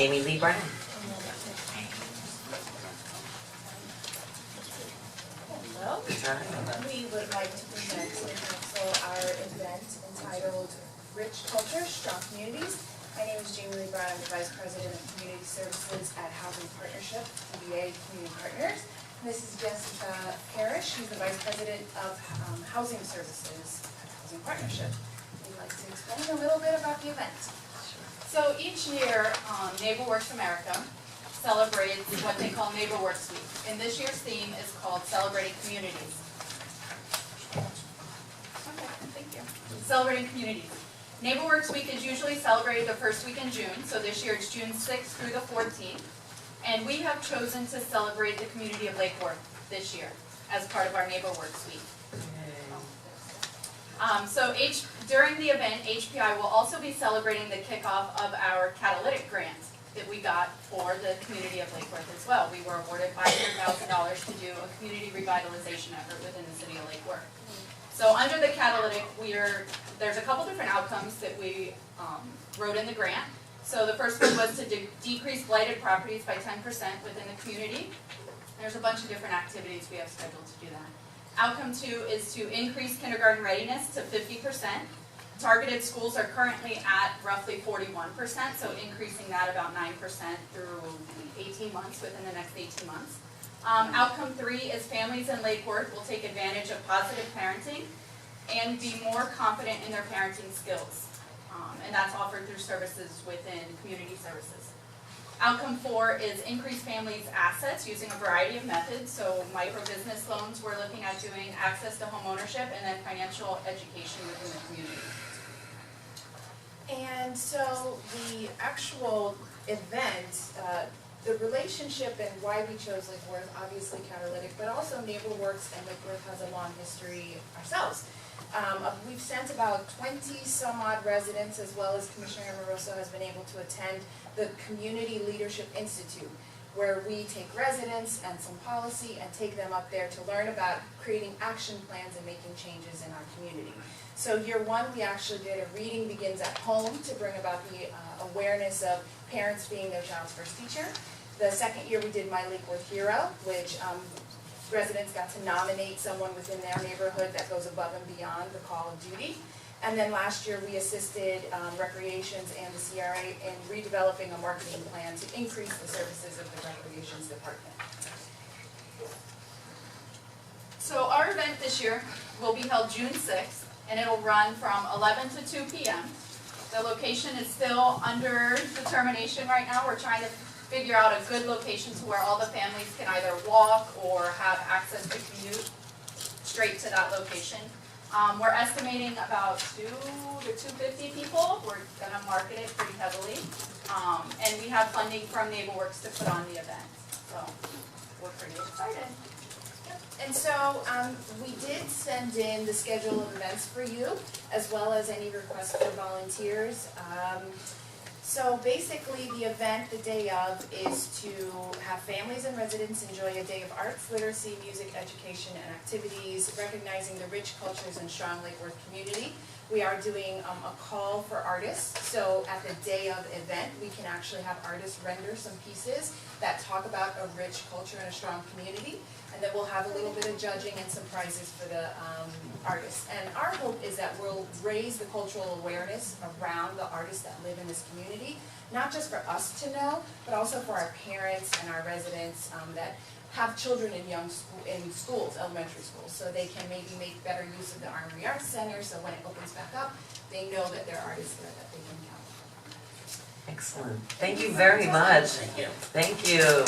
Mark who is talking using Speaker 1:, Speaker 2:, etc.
Speaker 1: Amy Lee Brown.
Speaker 2: Hello. We would like to present to the council our event entitled Rich Culture, Strong Communities. My name is Jamie Lee Brown. I'm the Vice President of Community Services at Housing Partnership, DBA Community Partners. And this is Jessica Parrish. She's the Vice President of Housing Services at Housing Partnership. We'd like to explain a little bit about the event.
Speaker 3: So each year, NeighborWorks America celebrates what they call NeighborWorks Week. And this year's theme is called Celebrating Communities. Okay, thank you. Celebrating Communities. NeighborWorks Week is usually celebrated the first week in June, so this year it's June 6th through the 14th. And we have chosen to celebrate the community of Lake Worth this year as part of our NeighborWorks Week. During the event, HPI will also be celebrating the kickoff of our catalytic grant that we got for the community of Lake Worth as well. We were awarded $500,000 to do a community revitalization effort within the city of Lake Worth. So under the catalytic, there's a couple different outcomes that we wrote in the grant. So the first one was to decrease blighted properties by 10% within the community. There's a bunch of different activities we have scheduled to do that. Outcome 2 is to increase kindergarten readiness to 50%. Targeted schools are currently at roughly 41%, so increasing that about 9% through 18 months, within the next 18 months. Outcome 3 is families in Lake Worth will take advantage of positive parenting and be more confident in their parenting skills. And that's offered through services within community services. Outcome 4 is increase families' assets using a variety of methods. So micro-business loans, we're looking at doing access to home ownership, and then financial education within the community.
Speaker 2: And so the actual event, the relationship and why we chose Lake Worth, obviously catalytic, but also NeighborWorks and Lake Worth has a long history ourselves. We've sent about 20 some odd residents, as well as Commissioner Amoroso has been able to attend the Community Leadership Institute, where we take residents and some policy and take them up there to learn about creating action plans and making changes in our community. So year 1, we actually did a Reading Begins at Home to bring about the awareness of parents being their child's first teacher. The second year we did My Lake Worth Hero, which residents got to nominate someone within their neighborhood that goes above and beyond the call of duty. And then last year we assisted Recreations and the CRA in redeveloping a marketing plan to increase the services of the Recreations Department.
Speaker 3: So our event this year will be held June 6th, and it'll run from 11 to 2 p.m. The location is still under determination right now. We're trying to figure out a good location to where all the families can either walk or have access to commute straight to that location. We're estimating about 2 to 250 people. We're going to market it pretty heavily. And we have funding from NeighborWorks to put on the event. So we're pretty excited.
Speaker 2: And so we did send in the schedule of events for you, as well as any requests for volunteers. So basically the event the day of is to have families and residents enjoy a day of arts, literacy, music, education, and activities, recognizing the rich cultures and strong Lake Worth community. We are doing a call for artists, so at the day of event we can actually have artists render some pieces that talk about a rich culture and a strong community, and then we'll have a little bit of judging and some prizes for the artists. And our hope is that we'll raise the cultural awareness around the artists that live in this community, not just for us to know, but also for our parents and our residents that have children in schools, elementary schools, so they can maybe make better use of the Armory Arts Center, so when it opens back up, they know that there are artists there that they can count on.
Speaker 1: Excellent. Thank you very much. Thank you.